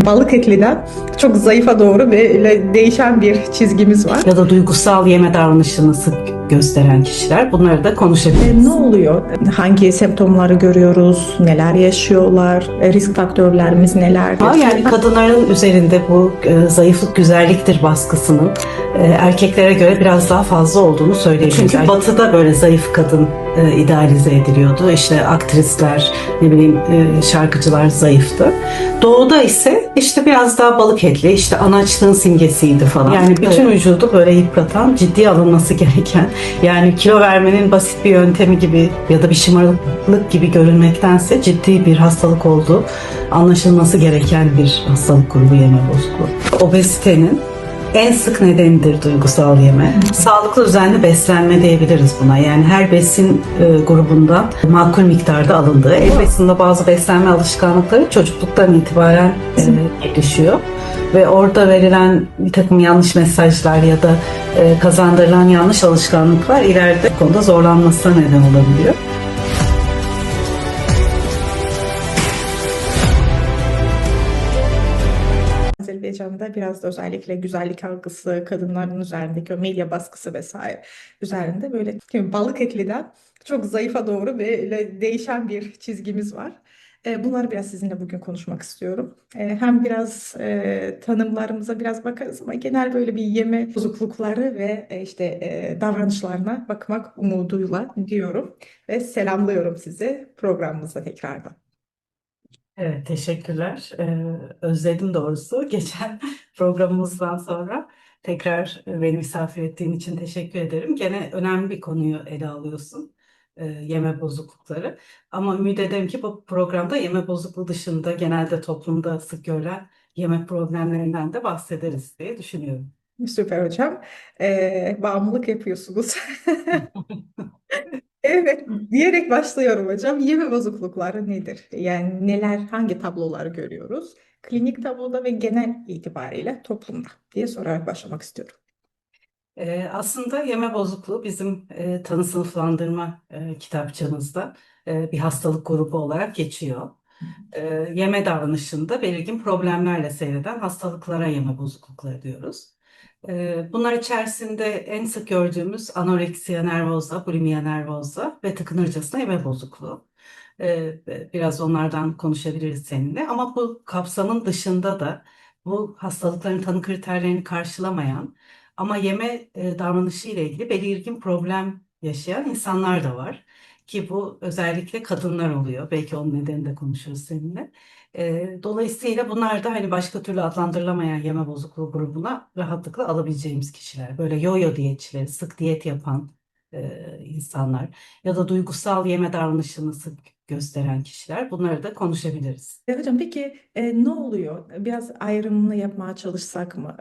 Balık etliden çok zayıfa doğru böyle değişen bir çizgimiz var. Ya da duygusal yeme davranışını sık gösteren kişiler. Bunları da konuşabiliriz. Ne oluyor? Hangi semptomları görüyoruz? Neler yaşıyorlar? Risk faktörlerimiz nelerdir? Yani kadınların üzerinde bu zayıflık güzelliktir baskısının erkeklere göre biraz daha fazla olduğunu söyleyebiliriz. Çünkü batıda böyle zayıf kadın idealize ediliyordu. İşte aktrisler, ne bileyim şarkıcılar zayıftı. Doğuda ise işte biraz daha balık etli, işte anaçlığın simgesiydi falan. Yani bütün vücudu böyle yıpratan, ciddiye alınması gereken, yani kilo vermenin basit bir yöntemi gibi ya da bir şımarıklık gibi görünmektense ciddi bir hastalık olduğu anlaşılması gereken bir hastalık grubu yeme bozukluğu. Obezitenin en sık nedenidir duygusal yeme. Sağlıklı düzenli beslenme diyebiliriz buna. Yani her besin grubundan makul miktarda alındığı. Elbette bazı beslenme alışkanlıkları çocukluktan itibaren gelişiyor. Ve orada verilen bir takım yanlış mesajlar ya da kazandırılan yanlış alışkanlıklar ileride bu konuda zorlanmasına neden olabiliyor. Azerbaycan'da biraz da özellikle güzellik algısı, kadınların üzerindeki o medya baskısı vesaire üzerinde böyle balık etliden çok zayıfa doğru böyle değişen bir çizgimiz var. Bunları biraz sizinle bugün konuşmak istiyorum. Hem biraz tanımlarımıza biraz bakarız ama genel böyle bir yeme bozuklukları ve işte davranışlarına bakmak umuduyla diyorum ve selamlıyorum sizi programımıza tekrardan. Evet, teşekkürler. Özledim doğrusu. Geçen programımızdan sonra tekrar beni misafir ettiğin için teşekkür ederim. Gene önemli bir konuyu ele alıyorsun. Yeme bozuklukları. Ama ümit ederim ki bu programda yeme bozukluğu dışında genelde toplumda sık görülen yeme problemlerinden de bahsederiz diye düşünüyorum. Süper hocam. Bağımlılık yapıyorsunuz. Evet, diyerek başlıyorum hocam. Yeme bozuklukları nedir? Yani neler, hangi tabloları görüyoruz? Klinik tabloda ve genel itibariyle toplumda diye sorarak başlamak istiyorum. Aslında yeme bozukluğu bizim tanı sınıflandırma kitapçamızda bir hastalık grubu olarak geçiyor. Yeme davranışında belirgin problemlerle seyreden hastalıklara yeme bozuklukları diyoruz. Bunlar içerisinde en sık gördüğümüz anoreksiya nervoza, bulimia nervoza ve tıkınırcasına yeme bozukluğu. Biraz onlardan konuşabiliriz seninle. Ama bu kapsamın dışında da bu hastalıkların tanı kriterlerini karşılamayan ama yeme davranışı ile ilgili belirgin problem yaşayan insanlar da var. Ki bu özellikle kadınlar oluyor. Belki onun nedenini de konuşuruz seninle. Dolayısıyla bunlar da hani başka türlü adlandırılamayan yeme bozukluğu grubuna rahatlıkla alabileceğimiz kişiler. Böyle yo-yo diyetçileri, sık diyet yapan insanlar ya da duygusal yeme davranışını sık gösteren kişiler. Bunları da konuşabiliriz. Hocam peki ne oluyor? Biraz ayrımını yapmaya çalışsak mı?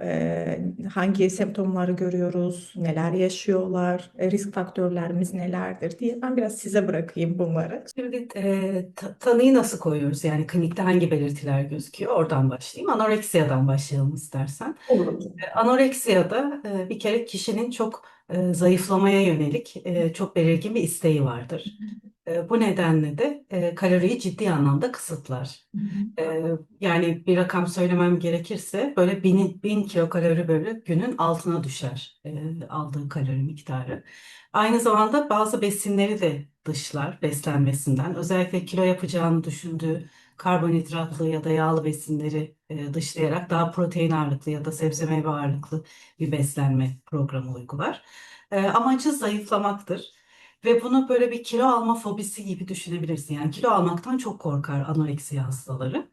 Hangi semptomları görüyoruz? Neler yaşıyorlar? Risk faktörlerimiz nelerdir diye ben biraz size bırakayım bunları. Şimdi tanıyı nasıl koyuyoruz? Yani klinikte hangi belirtiler gözüküyor? Oradan başlayayım. Anoreksiyadan başlayalım istersen. Olur hocam. Anoreksiyada bir kere kişinin çok zayıflamaya yönelik çok belirgin bir isteği vardır. Bu nedenle de kaloriyi ciddi anlamda kısıtlar. Yani bir rakam söylemem gerekirse böyle 1000 kilokalori bölü günün altına düşer aldığı kalori miktarı. Aynı zamanda bazı besinleri de dışlar beslenmesinden. Özellikle kilo yapacağını düşündüğü karbonhidratlı ya da yağlı besinleri dışlayarak daha protein ağırlıklı ya da sebze meyve ağırlıklı bir beslenme programı uygular. Amacı zayıflamaktır. Ve bunu böyle bir kilo alma fobisi gibi düşünebilirsin. Yani kilo almaktan çok korkar anoreksiya hastaları.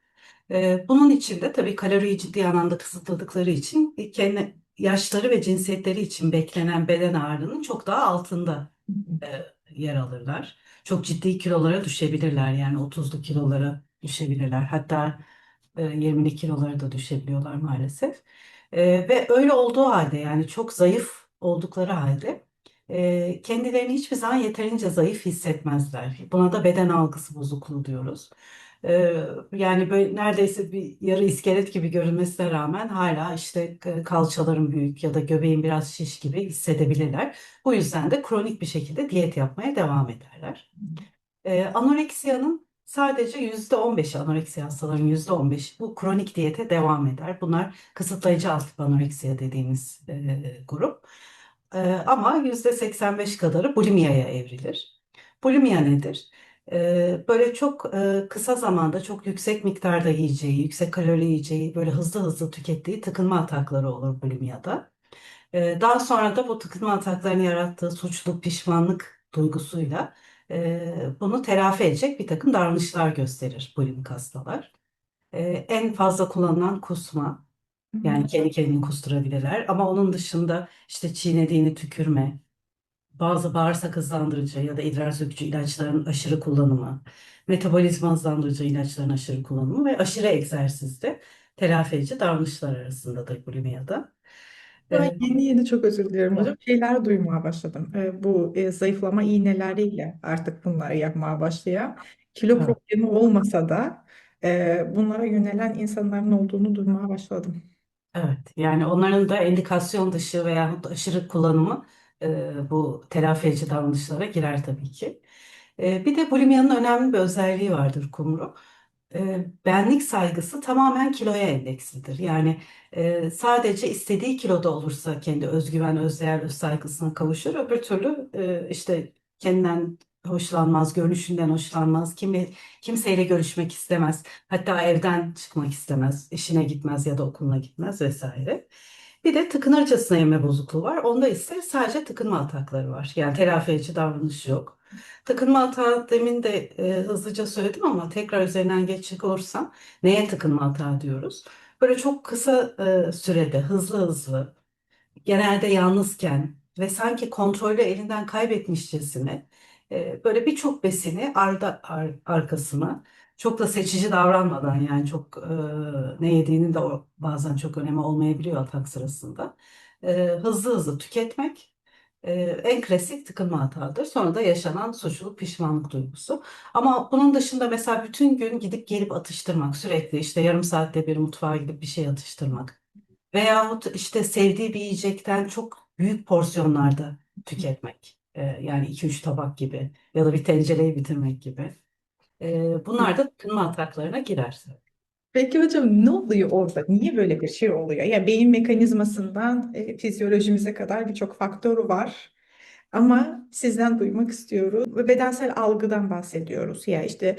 Bunun için de tabii kaloriyi ciddi anlamda kısıtladıkları için kendi yaşları ve cinsiyetleri için beklenen beden ağırlığının çok daha altında e, yer alırlar. Çok ciddi kilolara düşebilirler. Yani 30'lu kilolara düşebilirler. Hatta 20'li kilolara da düşebiliyorlar maalesef. Ve öyle olduğu halde yani çok zayıf oldukları halde kendilerini hiçbir zaman yeterince zayıf hissetmezler. Buna da beden algısı bozukluğu diyoruz. Yani böyle neredeyse bir yarı iskelet gibi görünmesine rağmen hala işte kalçaların büyük ya da göbeğin biraz şiş gibi hissedebilirler. Bu yüzden de kronik bir şekilde diyet yapmaya devam ederler. Anoreksiyanın Sadece %15 anoreksiya hastaların %15 bu kronik diyete devam eder. Bunlar kısıtlayıcı alt anoreksiya dediğimiz grup. Ama %85 kadarı bulimiyaya evrilir. Bulimia nedir? Böyle çok kısa zamanda çok yüksek miktarda yiyeceği, yüksek kalori yiyeceği, böyle hızlı hızlı tükettiği tıkınma atakları olur bulimiyada. Daha sonra da bu tıkınma ataklarını yarattığı suçluluk, pişmanlık duygusuyla bunu telafi edecek bir takım davranışlar gösterir bulimik hastalar. En fazla kullanılan kusma, Hı hı. yani kendi kendini kusturabilirler. Ama onun dışında işte çiğnediğini tükürme, bazı bağırsak hızlandırıcı ya da idrar sökücü ilaçların aşırı kullanımı, metabolizma hızlandırıcı ilaçların aşırı kullanımı ve aşırı egzersiz de telafi edici davranışlar arasındadır bulimiyada. Şu an Ee, yeni yeni çok özür diliyorum hocam. evet. Şeyler duymaya başladım. Bu zayıflama iğneleriyle artık bunları yapmaya başlayan, kilo problemi olmasa da bunlara yönelen insanların olduğunu duymaya başladım. Evet, yani onların da endikasyon dışı veya aşırı kullanımı bu telafi edici davranışlara girer tabii ki. Bir de bulimiyanın önemli bir özelliği vardır kumru. Benlik saygısı tamamen kiloya endekslidir. Yani sadece istediği kiloda olursa kendi özgüven, özdeğer, öz saygısına kavuşur. Öbür türlü işte kendinden hoşlanmaz, görünüşünden hoşlanmaz, kimseyle görüşmek istemez. Hatta evden çıkmak istemez, işine gitmez ya da okuluna gitmez vesaire. Bir de tıkınırcasına yeme bozukluğu var. Onda ise sadece tıkınma atakları var. Yani telafi edici davranış yok. Tıkınma atağı demin de hızlıca söyledim ama tekrar üzerinden geçecek olursam neye tıkınma atağı diyoruz? Böyle çok kısa sürede hızlı hızlı genelde yalnızken ve sanki kontrolü elinden kaybetmişçesine böyle birçok besini arkasına çok da seçici davranmadan yani çok ne yediğinin de bazen çok önemi olmayabiliyor atak sırasında. Hızlı hızlı tüketmek en klasik tıkınma hatağıdır. Sonra da yaşanan suçluluk, pişmanlık duygusu. Ama bunun dışında mesela bütün gün gidip gelip atıştırmak, sürekli işte yarım saatte bir mutfağa gidip bir şey atıştırmak. Veyahut işte sevdiği bir yiyecekten çok büyük porsiyonlarda tüketmek. Yani iki üç tabak gibi ya da bir tencereyi bitirmek gibi. Bunlar da tüketme ataklarına girer. Peki hocam ne oluyor orada? Niye böyle bir şey oluyor? Ya beyin mekanizmasından fizyolojimize kadar birçok faktörü var. Ama sizden duymak istiyoruz. Ve bedensel algıdan bahsediyoruz. Ya işte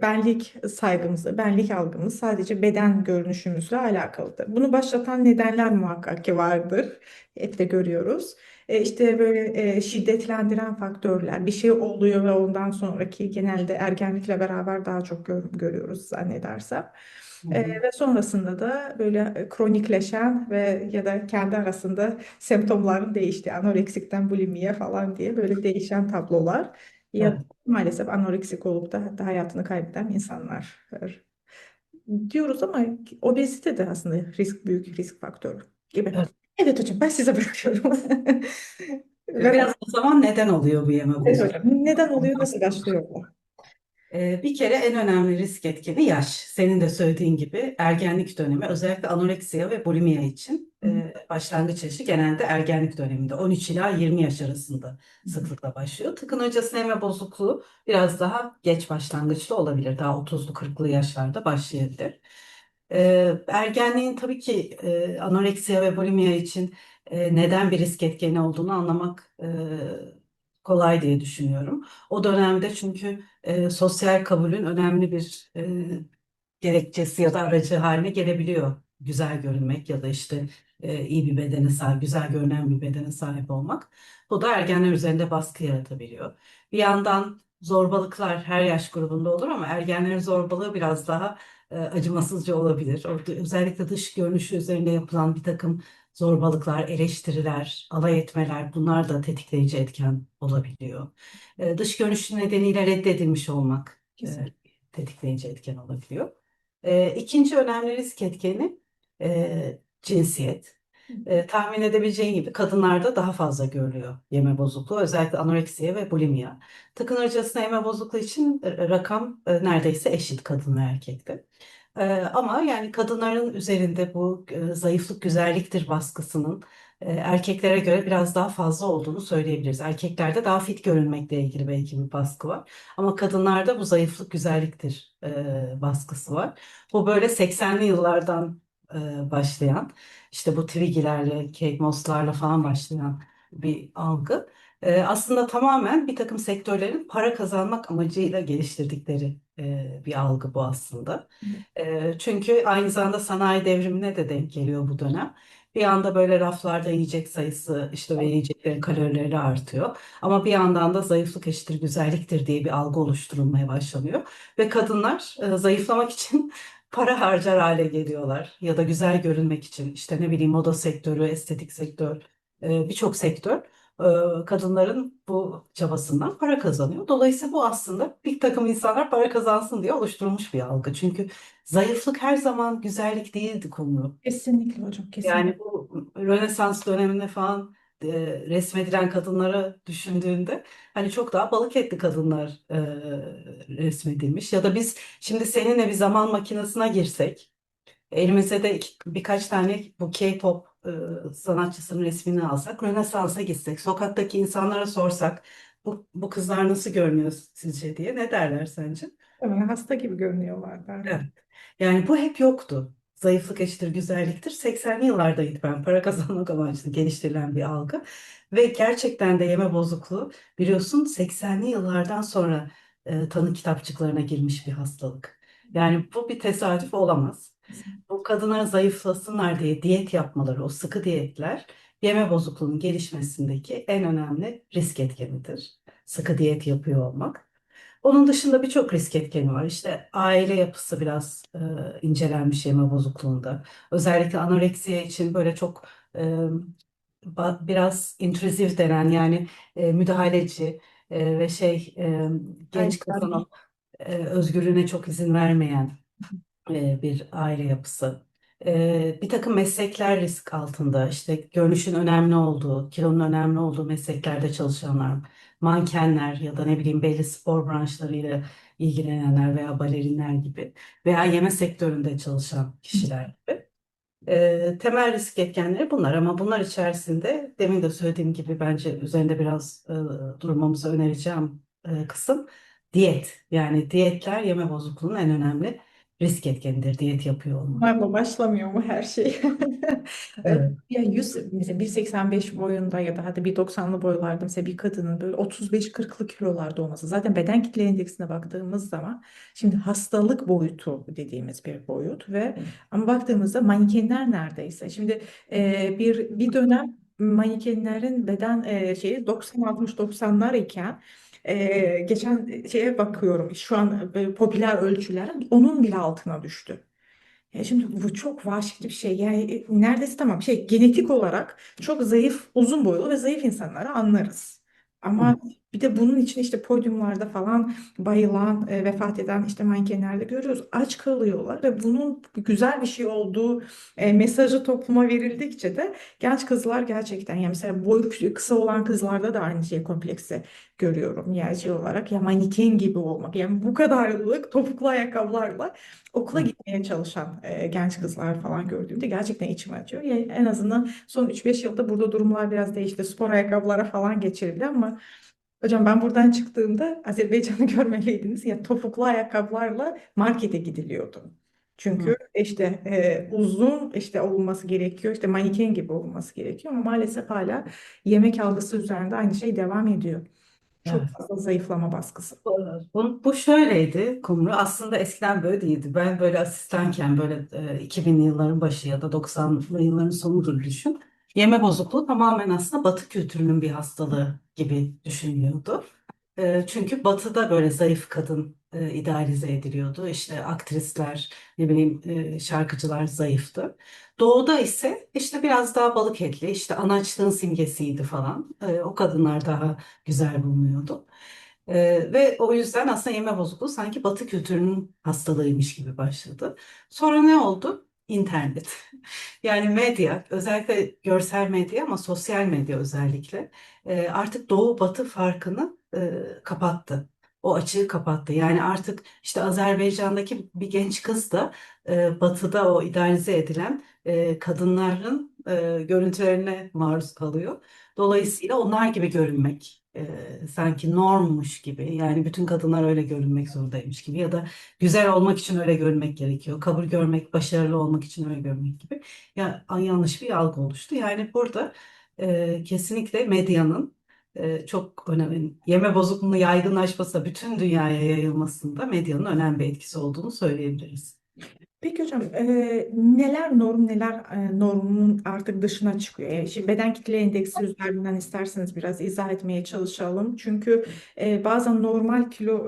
benlik saygımızı, benlik algımız sadece beden görünüşümüzle alakalıdır. Bunu başlatan nedenler muhakkak ki vardır. Hep de görüyoruz. İşte böyle şiddetlendiren faktörler, bir şey oluyor ve ondan sonraki genelde ergenlikle beraber daha çok görüyoruz zannedersem. Hı hı. Ve sonrasında da böyle kronikleşen ve ya da kendi arasında semptomların değiştiği, anoreksikten bulimiye falan diye böyle değişen tablolar ya da Evet, maalesef anoreksik olup da hatta hayatını kaybeden insanlar var diyoruz ama obezite de aslında büyük risk faktörü gibi. evet. Evet hocam ben size bırakıyorum. Ve Biraz o zaman neden oluyor bu yeme evet bozukluğu? hocam neden oluyor, nasıl başlıyor bu? Bir kere en önemli risk etkeni yaş. Senin de söylediğin gibi ergenlik dönemi özellikle anoreksiya ve bulimia için başlangıç yaşı genelde ergenlik döneminde 13 ila 20 yaş arasında sıklıkla başlıyor. Tıkınırcasına yeme bozukluğu biraz daha geç başlangıçlı olabilir. Daha 30'lu 40'lı yaşlarda başlayabilir. Ergenliğin tabii ki anoreksiya ve bulimia için neden bir risk etkeni olduğunu anlamak kolay diye düşünüyorum. O dönemde çünkü sosyal kabulün önemli bir gerekçesi ya da aracı haline gelebiliyor. Güzel görünmek ya da işte iyi bir bedene sahip, güzel görünen bir bedene sahip olmak. Bu da ergenler üzerinde baskı yaratabiliyor. Bir yandan zorbalıklar her yaş grubunda olur ama ergenlerin zorbalığı biraz daha acımasızca olabilir. Orada özellikle dış görünüşü üzerinde yapılan bir takım zorbalıklar, eleştiriler, alay etmeler bunlar da tetikleyici etken olabiliyor. Dış görünüşü nedeniyle reddedilmiş olmak Kesin. tetikleyici etken olabiliyor. İkinci önemli risk etkeni cinsiyet. Tahmin edebileceğin gibi kadınlarda daha fazla görülüyor yeme bozukluğu. Özellikle anoreksiya ve bulimia. Tıkınırcasına yeme bozukluğu için rakam neredeyse eşit kadın ve erkekte. Ama yani kadınların üzerinde bu zayıflık güzelliktir baskısının erkeklere göre biraz daha fazla olduğunu söyleyebiliriz. Erkeklerde daha fit görünmekle ilgili belki bir baskı var. Ama kadınlarda bu zayıflık güzelliktir baskısı var. Bu böyle 80'li yıllardan başlayan, işte bu Twiggy'lerle, Kate Moss'larla falan başlayan bir algı. Aslında tamamen bir takım sektörlerin para kazanmak amacıyla geliştirdikleri bir algı bu aslında. Çünkü aynı zamanda sanayi devrimine de denk geliyor bu dönem. Bir anda böyle raflarda yiyecek sayısı işte ve yiyeceklerin kalorileri artıyor. Ama bir yandan da zayıflık eşittir güzelliktir diye bir algı oluşturulmaya başlanıyor. Ve kadınlar zayıflamak için para harcar hale geliyorlar. Ya da güzel görünmek için işte ne bileyim moda sektörü, estetik sektör, birçok sektör kadınların bu çabasından para kazanıyor. Dolayısıyla bu aslında bir takım insanlar para kazansın diye oluşturulmuş bir algı. Çünkü zayıflık her zaman güzellik değildi konu. Kesinlikle hocam, kesinlikle. Yani bu Rönesans döneminde falan resmedilen kadınları düşündüğünde hani çok daha balık etli kadınlar resmedilmiş. Ya da biz şimdi seninle bir zaman makinesine girsek elimizde de birkaç tane bu K-pop sanatçısının resmini alsak, Rönesans'a gitsek, sokaktaki insanlara sorsak bu kızlar nasıl görünüyor sizce diye ne derler sence? Hemen hasta gibi görünüyorlar Evet. derler. Yani bu hep yoktu. Zayıflık eşittir güzelliktir. 80'li yıllardaydı ben para kazanmak amaçlı geliştirilen bir algı. Ve gerçekten de yeme bozukluğu biliyorsun 80'li yıllardan sonra tanı kitapçıklarına girmiş bir hastalık. Yani bu bir tesadüf olamaz. Bu kadınlar zayıflasınlar diye diyet yapmaları, o sıkı diyetler yeme bozukluğunun gelişmesindeki en önemli risk etkenidir. Sıkı diyet yapıyor olmak. Onun dışında birçok risk etkeni var. İşte aile yapısı biraz incelenmiş yeme bozukluğunda. Özellikle anoreksiya için böyle çok biraz intrüzif denen yani müdahaleci ve genç Ayrıca kızın o özgürlüğüne çok izin vermeyen bir aile yapısı. Bir takım meslekler risk altında. İşte görünüşün önemli olduğu, kilonun önemli olduğu mesleklerde çalışanlar, mankenler ya da ne bileyim belli spor branşlarıyla ilgilenenler veya balerinler gibi veya yeme sektöründe çalışan kişiler gibi. Temel risk etkenleri bunlar ama bunlar içerisinde demin de söylediğim gibi bence üzerinde biraz durmamızı önereceğim kısım diyet. Yani diyetler yeme bozukluğunun en önemli risk etkenidir diyet yapıyor olmak. bunlarla başlamıyor mu her şey? Evet. Ya 100 mesela 1,85 boyunda ya da hadi 1,90'lı boylarda mesela bir kadının böyle 35-40'lı kilolarda olması. Zaten beden kitle endeksine baktığımız zaman şimdi hastalık boyutu dediğimiz bir boyut ve ama baktığımızda mankenler neredeyse. Şimdi bir dönem mankenlerin beden şeyi 90-60-90'lar iken geçen şeye bakıyorum şu an popüler ölçülerin onun bile altına düştü. Şimdi bu çok vahşi bir şey. Yani neredeyse tamam genetik olarak çok zayıf, uzun boylu ve zayıf insanları anlarız. Ama bir de bunun için işte podyumlarda falan bayılan, vefat eden işte mankenlerde görüyoruz. Aç kalıyorlar ve bunun güzel bir şey olduğu mesajı topluma verildikçe de genç kızlar gerçekten yani mesela boyu kısa olan kızlarda da aynı şey kompleksi görüyorum. Yani şey olarak ya manken gibi olmak. Yani bu kadarlık topuklu ayakkabılarla okula gitmeye çalışan genç kızlar falan gördüğümde gerçekten içim acıyor. Yani en azından son 3-5 yılda burada durumlar biraz değişti. Spor ayakkabılara falan geçirildi ama hocam ben buradan çıktığımda Azerbaycan'ı görmeliydiniz. Ya topuklu ayakkabılarla markete gidiliyordu. Çünkü işte uzun işte olması gerekiyor. İşte manken gibi olması gerekiyor ama maalesef hala yemek algısı üzerinde aynı şey devam ediyor. Çok Evet. fazla zayıflama baskısı. Bu şöyleydi Kumru. Aslında eskiden böyle değildi. Ben böyle asistanken böyle 2000'li yılların başı ya da 90'lı yılların sonu gibi düşün. Yeme bozukluğu tamamen aslında Batı kültürünün bir hastalığı gibi düşünülüyordu. Çünkü Batı'da böyle zayıf kadın idealize ediliyordu. İşte aktrisler, ne bileyim şarkıcılar zayıftı. Doğuda ise işte biraz daha balık etli, işte anaçlığın simgesiydi falan. O kadınlar daha güzel bulunuyordu. Ve o yüzden aslında yeme bozukluğu sanki Batı kültürünün hastalığıymış gibi başladı. Sonra ne oldu? İnternet. Yani medya, özellikle görsel medya ama sosyal medya özellikle artık Doğu Batı farkını kapattı. O açığı kapattı. Yani artık işte Azerbaycan'daki bir genç kız da Batı'da o idealize edilen kadınların görüntülerine maruz kalıyor. Dolayısıyla onlar gibi görünmek sanki normmuş gibi, yani bütün kadınlar öyle görünmek zorundaymış gibi ya da güzel olmak için öyle görünmek gerekiyor. Kabul görmek, başarılı olmak için öyle görünmek gibi. Ya yanlış bir algı oluştu. Yani burada kesinlikle medyanın çok önemli, yeme bozukluğunun yaygınlaşmasında, bütün dünyaya yayılmasında medyanın önemli bir etkisi olduğunu söyleyebiliriz. Peki hocam, neler norm, neler normun artık dışına çıkıyor? Şimdi beden kitle endeksi üzerinden isterseniz biraz izah etmeye çalışalım. Çünkü bazen normal kilo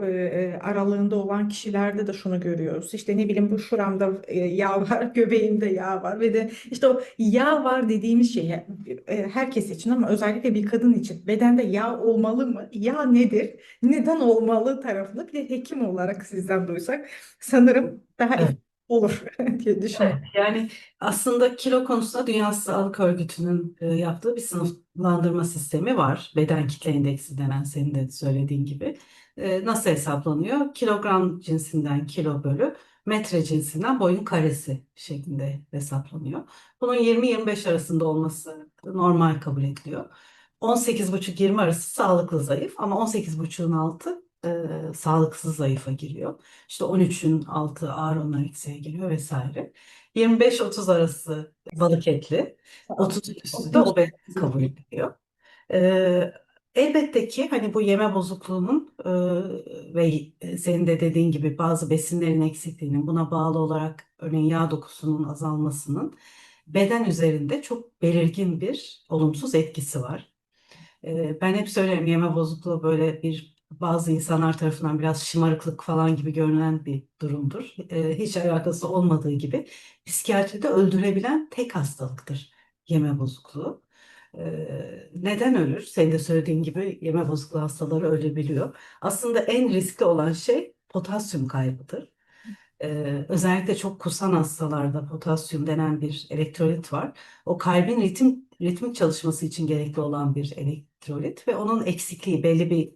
aralığında olan kişilerde de şunu görüyoruz. İşte ne bileyim, bu şuramda yağ var, göbeğimde yağ var ve de işte o yağ var dediğimiz şey herkes için, ama özellikle bir kadın için bedende yağ olmalı mı? Yağ nedir? Neden olmalı tarafında bir de hekim olarak sizden duysak sanırım daha Evet. olur diye düşünüyorum. Yani aslında kilo konusunda Dünya Sağlık Örgütü'nün yaptığı bir sınıflandırma sistemi var. Beden kitle indeksi denen, senin de söylediğin gibi. Nasıl hesaplanıyor? Kilogram cinsinden kilo bölü metre cinsinden boyun karesi şeklinde hesaplanıyor. Bunun 20-25 arasında olması normal kabul ediliyor. 18,5-20 arası sağlıklı zayıf, ama 18,5'un altı sağlıksız zayıfa giriyor. İşte 13'ün altı ağır anoreksiye giriyor vesaire. 25-30 arası balık etli, 30 üstü de obez kabul ediliyor. Ee, Elbette ki hani bu yeme bozukluğunun ve senin de dediğin gibi bazı besinlerin eksikliğinin, buna bağlı olarak örneğin yağ dokusunun azalmasının beden üzerinde çok belirgin bir olumsuz etkisi var. Ben hep söylerim, yeme bozukluğu böyle bir, bazı insanlar tarafından biraz şımarıklık falan gibi görünen bir durumdur. Hiç alakası olmadığı gibi psikiyatride öldürebilen tek hastalıktır yeme bozukluğu. Neden ölür? Senin de söylediğin gibi yeme bozukluğu hastaları ölebiliyor. Aslında en riskli olan şey potasyum kaybıdır. Özellikle çok kusan hastalarda potasyum denen bir elektrolit var. O kalbin ritmik çalışması için gerekli olan bir elektrolit ve onun eksikliği, belli bir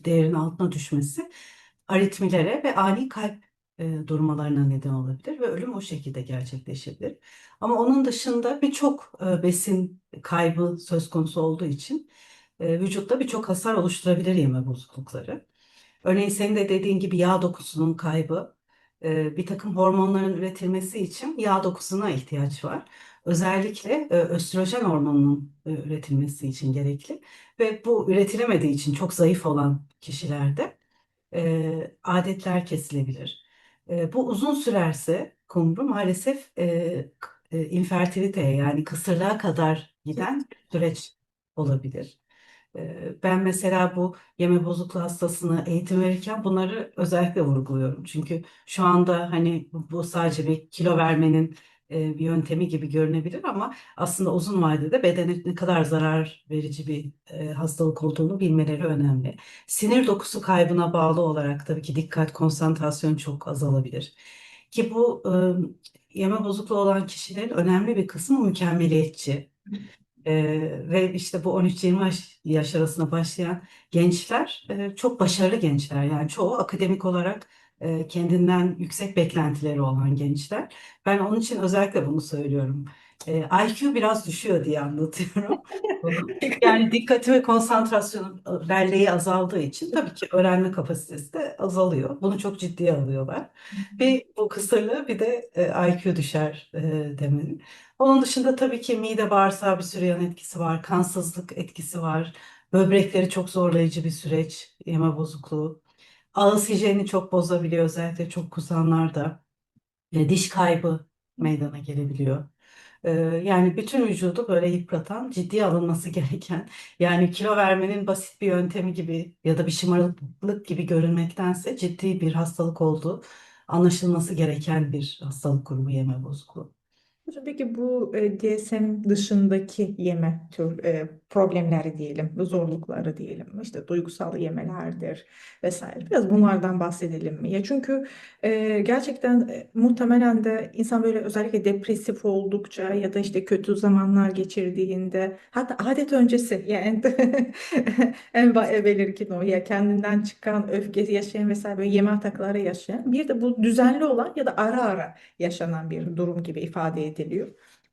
değerin altına düşmesi aritmilere ve ani kalp durmalarına neden olabilir ve ölüm o şekilde gerçekleşebilir. Ama onun dışında birçok besin kaybı söz konusu olduğu için vücutta birçok hasar oluşturabilir yeme bozuklukları. Örneğin senin de dediğin gibi yağ dokusunun kaybı, bir takım hormonların üretilmesi için yağ dokusuna ihtiyaç var. Özellikle östrojen hormonunun üretilmesi için gerekli ve bu üretilemediği için çok zayıf olan kişilerde adetler kesilebilir. Bu uzun sürerse kumru maalesef infertiliteye, yani kısırlığa kadar giden bir süreç olabilir. Ben mesela bu yeme bozukluğu hastasına eğitim verirken bunları özellikle vurguluyorum. Çünkü şu anda hani bu sadece bir kilo vermenin bir yöntemi gibi görünebilir, ama aslında uzun vadede bedene ne kadar zarar verici bir hastalık olduğunu bilmeleri önemli. Sinir dokusu kaybına bağlı olarak tabii ki dikkat, konsantrasyon çok azalabilir. Ki bu yeme bozukluğu olan kişilerin önemli bir kısmı mükemmeliyetçi. Ve işte bu 13-20 yaş arasında başlayan gençler çok başarılı gençler. Yani çoğu akademik olarak kendinden yüksek beklentileri olan gençler. Ben onun için özellikle bunu söylüyorum. IQ biraz düşüyor diye anlatıyorum bunu. Yani dikkati ve konsantrasyon belleği azaldığı için tabii ki öğrenme kapasitesi de azalıyor. Bunu çok ciddiye alıyorlar. Bir bu kısırlığı, bir de IQ düşer demenin. Onun dışında tabii ki mide bağırsağı bir sürü yan etkisi var. Kansızlık etkisi var. Böbrekleri çok zorlayıcı bir süreç. Yeme bozukluğu. Ağız hijyenini çok bozabiliyor. Özellikle çok kusanlarda. Diş kaybı meydana gelebiliyor. Yani bütün vücudu böyle yıpratan, ciddiye alınması gereken, yani kilo vermenin basit bir yöntemi gibi ya da bir şımarıklık gibi görünmektense ciddi bir hastalık olduğu anlaşılması gereken bir hastalık grubu yeme bozukluğu. Hocam, peki bu DSM dışındaki yeme tür problemleri diyelim, zorlukları diyelim, işte duygusal yemelerdir vesaire. Biraz bunlardan bahsedelim mi? Ya çünkü gerçekten muhtemelen de insan böyle özellikle depresif oldukça ya da işte kötü zamanlar geçirdiğinde, hatta adet öncesi, yani en belirgin o ya, kendinden çıkan öfkesi yaşayan vesaire, böyle yeme atakları yaşayan, bir de bu düzenli olan ya da ara ara yaşanan bir durum gibi ifade ediliyor.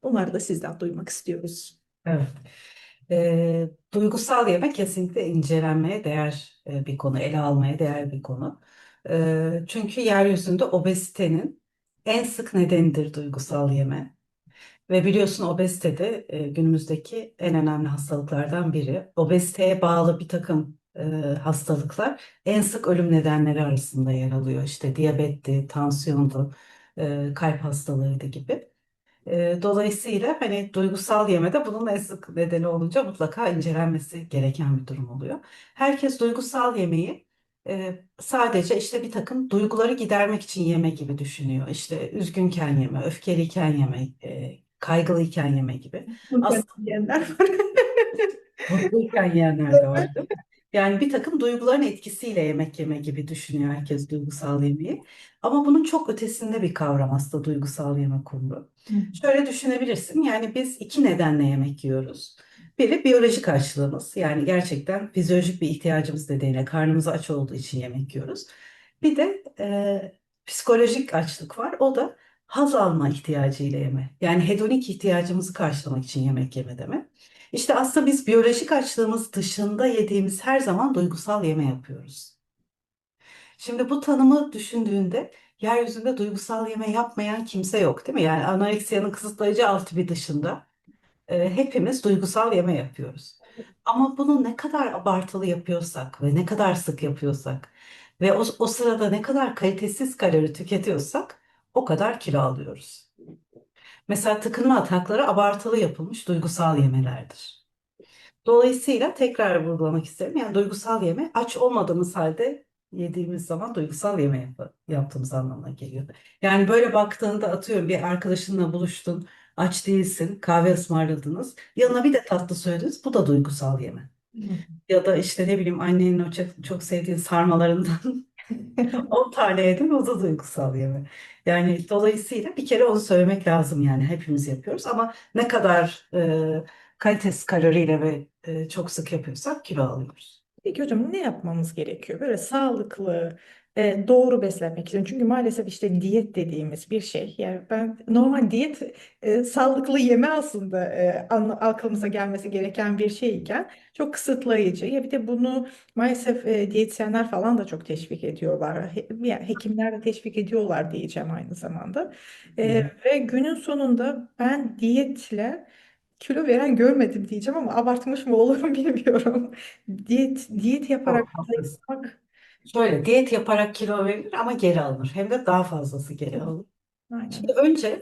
Bunları da sizden duymak istiyoruz. Evet. Duygusal yemek kesinlikle incelenmeye değer bir konu, ele almaya değer bir konu. Çünkü yeryüzünde obezitenin en sık nedenidir duygusal yeme. Ve biliyorsun obezite de günümüzdeki en önemli hastalıklardan biri. Obeziteye bağlı bir takım hastalıklar en sık ölüm nedenleri arasında yer alıyor. İşte diyabetti, tansiyondu, kalp hastalığıydı gibi. Dolayısıyla hani duygusal yemede bunun en sık nedeni olunca mutlaka incelenmesi gereken bir durum oluyor. Herkes duygusal yemeği sadece işte bir takım duyguları gidermek için yeme gibi düşünüyor. İşte üzgünken yeme, öfkeliyken yeme, kaygılıyken yeme gibi. Mutlaka diyenler var. Mutluyken yiyenler de var değil mi? Yani bir takım duyguların etkisiyle yemek yeme gibi düşünüyor herkes duygusal yemeği. Ama bunun çok ötesinde bir kavram aslında duygusal yeme kavramı. Şöyle düşünebilirsin. Yani biz iki nedenle yemek yiyoruz. Biri biyolojik açlığımız. Yani gerçekten fizyolojik bir ihtiyacımız nedeniyle karnımız aç olduğu için yemek yiyoruz. Bir de psikolojik açlık var. O da haz alma ihtiyacıyla yeme. Yani hedonik ihtiyacımızı karşılamak için yemek yeme demek. İşte aslında biz biyolojik açlığımız dışında yediğimiz her zaman duygusal yeme yapıyoruz. Şimdi bu tanımı düşündüğünde yeryüzünde duygusal yeme yapmayan kimse yok, değil mi? Yani anoreksiyanın kısıtlayıcı altı bir dışında hepimiz duygusal yeme yapıyoruz. Ama bunu ne kadar abartılı yapıyorsak ve ne kadar sık yapıyorsak ve o sırada ne kadar kalitesiz kalori tüketiyorsak o kadar kilo alıyoruz. Mesela tıkınma atakları abartılı yapılmış duygusal yemelerdir. Dolayısıyla tekrar vurgulamak isterim. Yani duygusal yeme aç olmadığımız halde yediğimiz zaman duygusal yeme yaptığımız anlamına geliyor. Yani böyle baktığında atıyorum bir arkadaşınla buluştun, aç değilsin, kahve ısmarladınız. Yanına bir de tatlı söylediniz. Bu da duygusal yeme. Ya da işte ne bileyim annenin o çok sevdiğin sarmalarından 10 tane yedim o da duygusal yeme. Yani dolayısıyla bir kere onu söylemek lazım yani hepimiz yapıyoruz ama ne kadar kalitesiz kaloriyle ve çok sık yapıyorsak kilo alıyoruz. Peki hocam ne yapmamız gerekiyor? Böyle sağlıklı, doğru beslenmek için. Çünkü maalesef işte diyet dediğimiz bir şey. Yani ben normal diyet sağlıklı yeme aslında aklımıza gelmesi gereken bir şeyken çok kısıtlayıcı. Ya bir de bunu maalesef diyetisyenler falan da çok teşvik ediyorlar. Yani hekimler de teşvik ediyorlar diyeceğim aynı zamanda. Hı hı. Ve günün sonunda ben diyetle kilo veren görmedim diyeceğim ama abartmış mı olurum bilmiyorum. Diyet yaparak Çok haklısın. zayıflamak. Şöyle diyet yaparak kilo verilir ama geri alınır. Hem de daha fazlası geri alınır. Şimdi Aynen. önce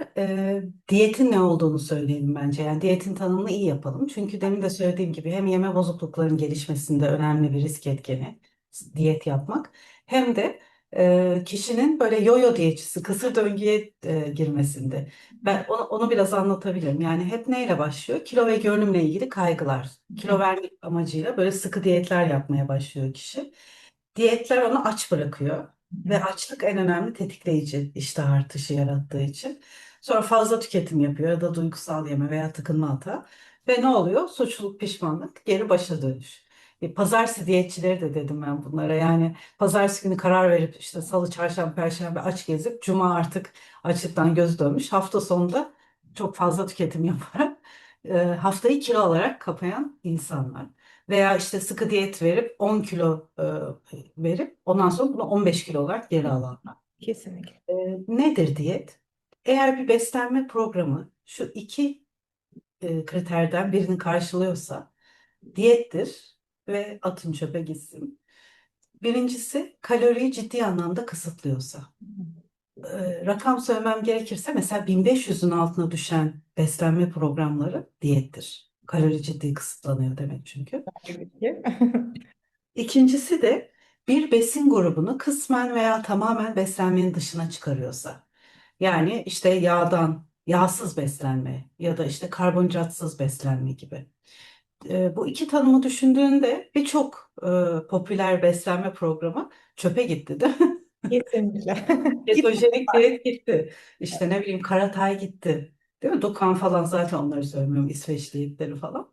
diyetin ne olduğunu söyleyelim bence. Yani diyetin tanımını iyi yapalım. Çünkü demin de söylediğim gibi hem yeme bozukluklarının gelişmesinde önemli bir risk etkeni diyet yapmak. Hem de kişinin böyle yo-yo diyetçisi, kısır döngüye girmesinde. Ben onu biraz anlatabilirim. Yani hep neyle başlıyor? Kilo ve görünümle ilgili kaygılar. Kilo vermek amacıyla böyle sıkı diyetler yapmaya başlıyor kişi. Diyetler onu aç bırakıyor. Ve açlık en önemli tetikleyici iştah artışı yarattığı için. Sonra fazla tüketim yapıyor ya da duygusal yeme veya tıkınma hata. Ve ne oluyor? Suçluluk, pişmanlık, geri başa dönüş. Pazartesi diyetçileri de dedim ben bunlara. Yani pazartesi günü karar verip işte salı, çarşamba, perşembe aç gezip cuma artık açlıktan gözü dönmüş. Hafta sonunda çok fazla tüketim yaparak haftayı kilo alarak kapayan insanlar. Veya işte sıkı diyet verip 10 kilo verip ondan sonra bunu 15 kilo olarak geri alanlar. Kesinlikle. E, Nedir diyet? Eğer bir beslenme programı şu iki kriterden birini karşılıyorsa diyettir ve atın çöpe gitsin. Birincisi kaloriyi ciddi anlamda kısıtlıyorsa. Rakam söylemem gerekirse mesela 1500'ün altına düşen beslenme programları diyettir. Kalori ciddi kısıtlanıyor demek çünkü. Tabii ki. İkincisi de bir besin grubunu kısmen veya tamamen beslenmenin dışına çıkarıyorsa. Yani işte yağdan, yağsız beslenme ya da işte karbonhidratsız beslenme gibi. Bu iki tanımı düşündüğünde birçok popüler beslenme programı çöpe gitti değil mi? Kesinlikle. Git. Ketojenik diyet gitti. İşte ne bileyim Karatay gitti. Değil mi? Dukan falan zaten onları söylemiyorum. İsveç diyetleri falan.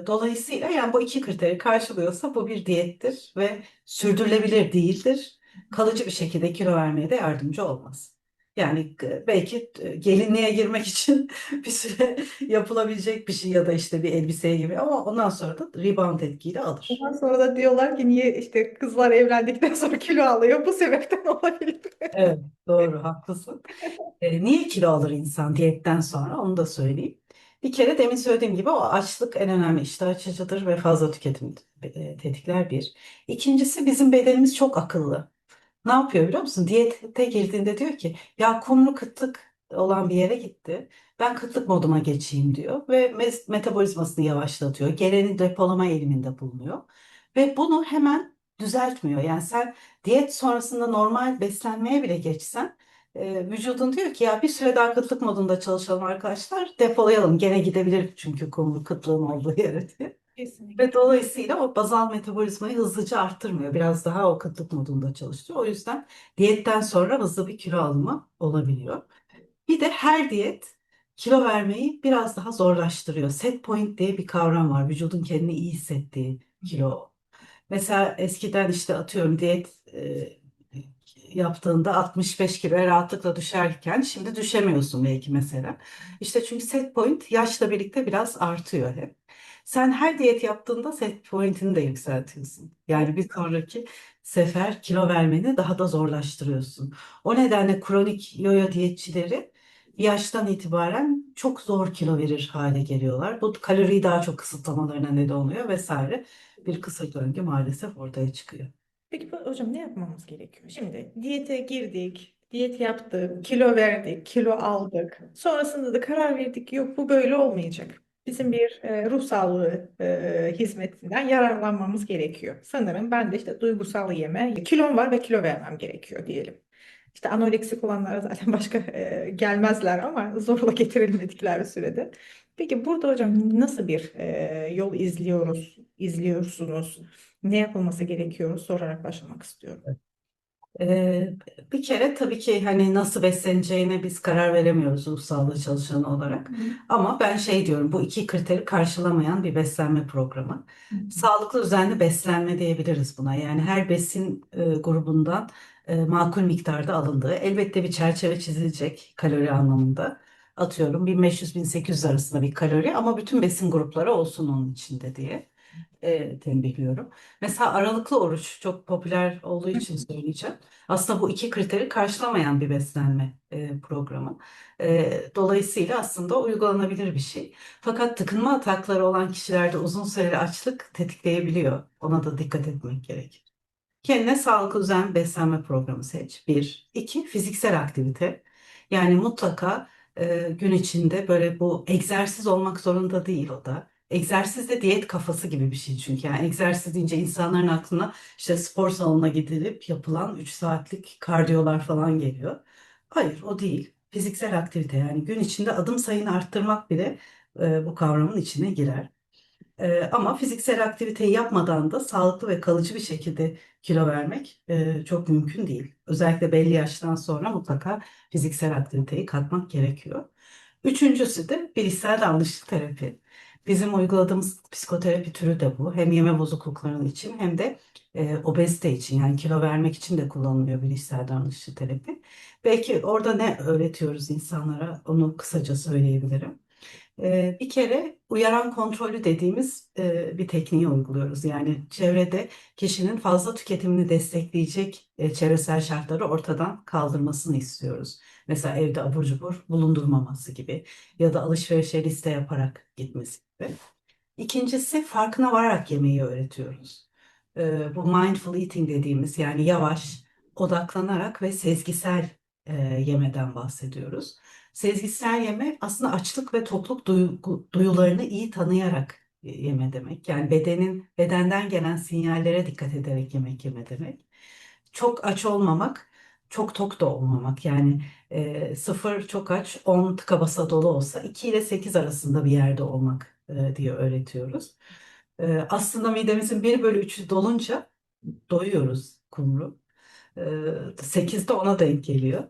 Dolayısıyla yani bu iki kriteri karşılıyorsa bu bir diyettir ve sürdürülebilir değildir. Kalıcı bir şekilde kilo vermeye de yardımcı olmaz. Yani belki gelinliğe girmek için bir süre yapılabilecek bir şey ya da işte bir elbiseye gibi ama ondan sonra da rebound etkiyle alır. Ondan sonra da diyorlar ki niye işte kızlar evlendikten sonra kilo alıyor? Bu sebepten olabilir. Evet, doğru, haklısın. Niye kilo alır insan diyetten sonra onu da söyleyeyim. Bir kere demin söylediğim gibi o açlık en önemli iştah açıcıdır ve fazla tüketim tetikler bir. İkincisi bizim bedenimiz çok akıllı. Ne yapıyor biliyor musun? Diyete girdiğinde diyor ki ya kumru kıtlık olan bir yere gitti. Ben kıtlık moduma geçeyim diyor ve metabolizmasını yavaşlatıyor. Geleni depolama eğiliminde bulunuyor. Ve bunu hemen düzeltmiyor. Yani sen diyet sonrasında normal beslenmeye bile geçsen vücudun diyor ki ya bir süre daha kıtlık modunda çalışalım arkadaşlar. Depolayalım. Gene gidebilir çünkü kumru kıtlığın olduğu yere diye. Ve Kesinlikle. dolayısıyla o bazal metabolizmayı hızlıca arttırmıyor. Biraz daha o kıtlık modunda çalışıyor. O yüzden diyetten sonra hızlı bir kilo alımı olabiliyor. Bir de her diyet kilo vermeyi biraz daha zorlaştırıyor. Set point diye bir kavram var. Vücudun kendini iyi hissettiği kilo. Mesela eskiden işte atıyorum diyet yaptığında 65 kiloya rahatlıkla düşerken şimdi düşemiyorsun belki mesela. İşte çünkü set point yaşla birlikte biraz artıyor hep. Sen her diyet yaptığında set point'ini de yükseltiyorsun. Yani bir sonraki sefer kilo vermeni daha da zorlaştırıyorsun. O nedenle kronik yoyo diyetçileri bir yaştan itibaren çok zor kilo verir hale geliyorlar. Bu kaloriyi daha çok kısıtlamalarına neden oluyor vesaire. Bir kısır döngü maalesef ortaya çıkıyor. Peki hocam ne yapmamız gerekiyor? Şimdi diyete girdik, diyet yaptık, kilo verdik, kilo aldık. Sonrasında da karar verdik yok bu böyle olmayacak. Bizim bir ruh sağlığı hizmetinden yararlanmamız gerekiyor. Sanırım ben de işte duygusal yeme, kilom var ve kilo vermem gerekiyor diyelim. İşte anoreksik olanlara zaten başka gelmezler ama zorla getirilmedikleri sürede. Peki burada hocam nasıl bir yol izliyorsunuz? Ne yapılması gerekiyor sorarak başlamak istiyorum. Ee, Bir kere tabii ki hani nasıl besleneceğine biz karar veremiyoruz ruh sağlığı çalışanı olarak. Hı hı. Ama ben şey diyorum bu iki kriteri karşılamayan bir beslenme programı. Hı Sağlıklı düzenli beslenme diyebiliriz buna. Yani her besin grubundan makul miktarda alındığı elbette bir çerçeve çizilecek kalori anlamında. Atıyorum 1500-1800 arasında bir kalori ama bütün besin grupları olsun onun içinde diye tembihliyorum. Mesela aralıklı oruç çok popüler olduğu hı. için söyleyeceğim. Aslında bu iki kriteri karşılamayan bir beslenme programı. Dolayısıyla aslında uygulanabilir bir şey. Fakat tıkınma atakları olan kişilerde uzun süreli açlık tetikleyebiliyor. Ona da dikkat etmek gerekir. Kendine sağlıklı düzenli beslenme programı seç. Bir. İki, fiziksel aktivite. Yani mutlaka gün içinde böyle bu egzersiz olmak zorunda değil o da. Egzersiz de diyet kafası gibi bir şey çünkü. Yani egzersiz deyince insanların aklına işte spor salonuna gidilip yapılan 3 saatlik kardiyolar falan geliyor. Hayır, o değil. Fiziksel aktivite yani gün içinde adım sayını arttırmak bile bu kavramın içine girer. Ama fiziksel aktiviteyi yapmadan da sağlıklı ve kalıcı bir şekilde kilo vermek çok mümkün değil. Özellikle belli yaştan sonra mutlaka fiziksel aktiviteyi katmak gerekiyor. Üçüncüsü de bilişsel davranışçı terapi. Bizim uyguladığımız psikoterapi türü de bu. Hem yeme bozuklukları için hem de obezite için yani kilo vermek için de kullanılıyor bilişsel davranışçı terapi. Belki orada ne öğretiyoruz insanlara onu kısaca söyleyebilirim. Bir kere uyaran kontrolü dediğimiz bir tekniği uyguluyoruz. Yani çevrede kişinin fazla tüketimini destekleyecek çevresel şartları ortadan kaldırmasını istiyoruz. Mesela evde abur cubur bulundurmaması gibi ya da alışverişe liste yaparak gitmesi gibi. İkincisi farkına vararak yemeği öğretiyoruz. Bu mindful eating dediğimiz yani yavaş, odaklanarak ve sezgisel yemeden bahsediyoruz. Sezgisel yeme aslında açlık ve tokluk duyularını iyi tanıyarak yeme demek. Yani bedenden gelen sinyallere dikkat ederek yemek yeme demek. Çok aç olmamak, çok tok da olmamak. Yani 0 çok aç, 10 tıka basa dolu olsa 2 ile 8 arasında bir yerde olmak diye öğretiyoruz. Aslında midemizin 1/3'ü dolunca doyuyoruz kumru. 8 de ona denk geliyor.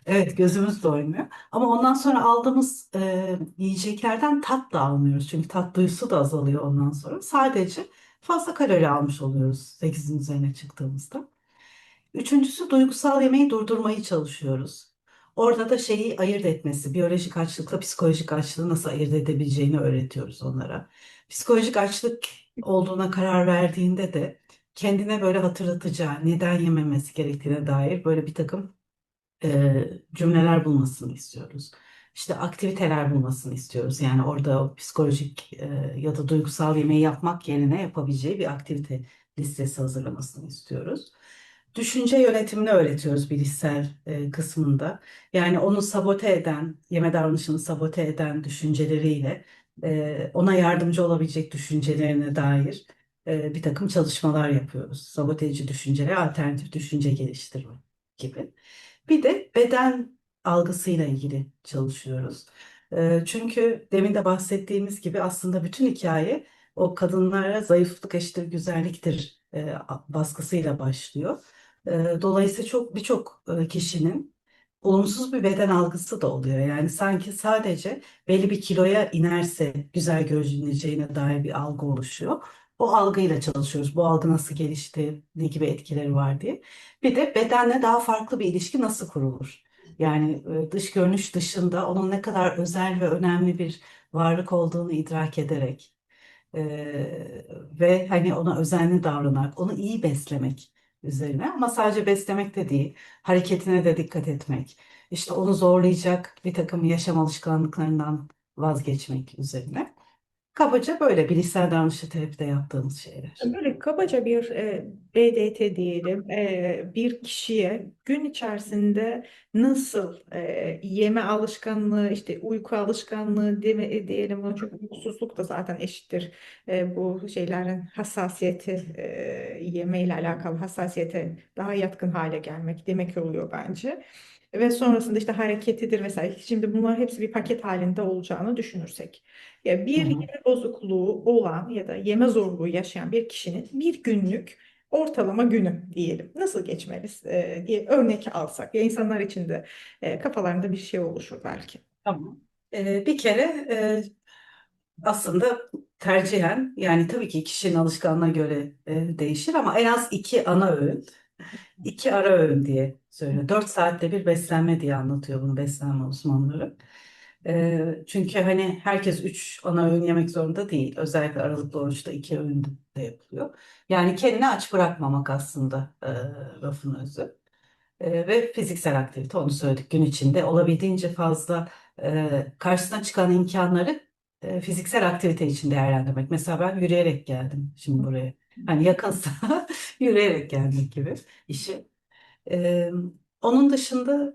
Evet gözümüz doymuyor. Ama ondan sonra aldığımız yiyeceklerden tat da almıyoruz. Çünkü tat duyusu da azalıyor ondan sonra. Sadece fazla kalori almış oluyoruz 8'in üzerine çıktığımızda. Üçüncüsü duygusal yemeği durdurmayı çalışıyoruz. Orada da şeyi ayırt etmesi, biyolojik açlıkla psikolojik açlığı nasıl ayırt edebileceğini öğretiyoruz onlara. Psikolojik açlık olduğuna karar verdiğinde de kendine böyle hatırlatacağı, neden yememesi gerektiğine dair böyle bir takım cümleler bulmasını istiyoruz. İşte aktiviteler bulmasını istiyoruz. Yani orada o psikolojik ya da duygusal yemeği yapmak yerine yapabileceği bir aktivite listesi hazırlamasını istiyoruz. Düşünce yönetimini öğretiyoruz bilişsel kısmında. Yani onu sabote eden, yeme davranışını sabote eden düşünceleriyle ona yardımcı olabilecek düşüncelerine dair bir takım çalışmalar yapıyoruz. Sabote düşüncelere alternatif düşünce geliştirme gibi. Bir de beden algısıyla ilgili çalışıyoruz. Çünkü demin de bahsettiğimiz gibi aslında bütün hikaye o kadınlara zayıflık eşittir güzelliktir baskısıyla başlıyor. Dolayısıyla birçok kişinin olumsuz bir beden algısı da oluyor. Yani sanki sadece belli bir kiloya inerse güzel görüneceğine dair bir algı oluşuyor. O algıyla çalışıyoruz. Bu algı nasıl gelişti, ne gibi etkileri var diye. Bir de bedenle daha farklı bir ilişki nasıl kurulur? Yani dış görünüş dışında onun ne kadar özel ve önemli bir varlık olduğunu idrak ederek ve hani ona özenli davranarak onu iyi beslemek üzerine, ama sadece beslemek de değil, hareketine de dikkat etmek, işte onu zorlayacak bir takım yaşam alışkanlıklarından vazgeçmek üzerine. Kabaca böyle bilişsel davranışçı terapide yaptığımız şeyler. Böyle kabaca bir BDT diyelim, bir kişiye gün içerisinde nasıl yeme alışkanlığı, işte uyku alışkanlığı diyelim, ona çünkü uykusuzluk da zaten eşittir bu şeylerin hassasiyeti, yeme ile alakalı hassasiyete daha yatkın hale gelmek demek oluyor bence. Ve sonrasında işte hareketidir vesaire. Şimdi bunlar hepsi bir paket halinde olacağını düşünürsek. Ya Hı bir hı. yeme bozukluğu olan ya da yeme zorluğu yaşayan bir kişinin bir günlük ortalama günü diyelim. Nasıl geçmeli diye örnek alsak. Ya insanlar için de kafalarında bir şey oluşur belki. Tamam. Bir kere aslında tercihen, yani tabii ki kişinin alışkanlığına göre değişir, ama en az iki ana öğün, iki ara öğün diye söylüyor. 4 saatte bir beslenme diye anlatıyor bunu beslenme uzmanları. Çünkü hani herkes 3 ana öğün yemek zorunda değil. Özellikle aralıklı oruçta 2 öğün de yapılıyor. Yani kendini aç bırakmamak aslında lafın özü. Ve fiziksel aktivite, onu söyledik, gün içinde olabildiğince fazla karşısına çıkan imkanları fiziksel aktivite için değerlendirmek. Mesela ben yürüyerek geldim şimdi buraya. Hani yakınsa yürüyerek gelmek gibi işi. Ee, Onun dışında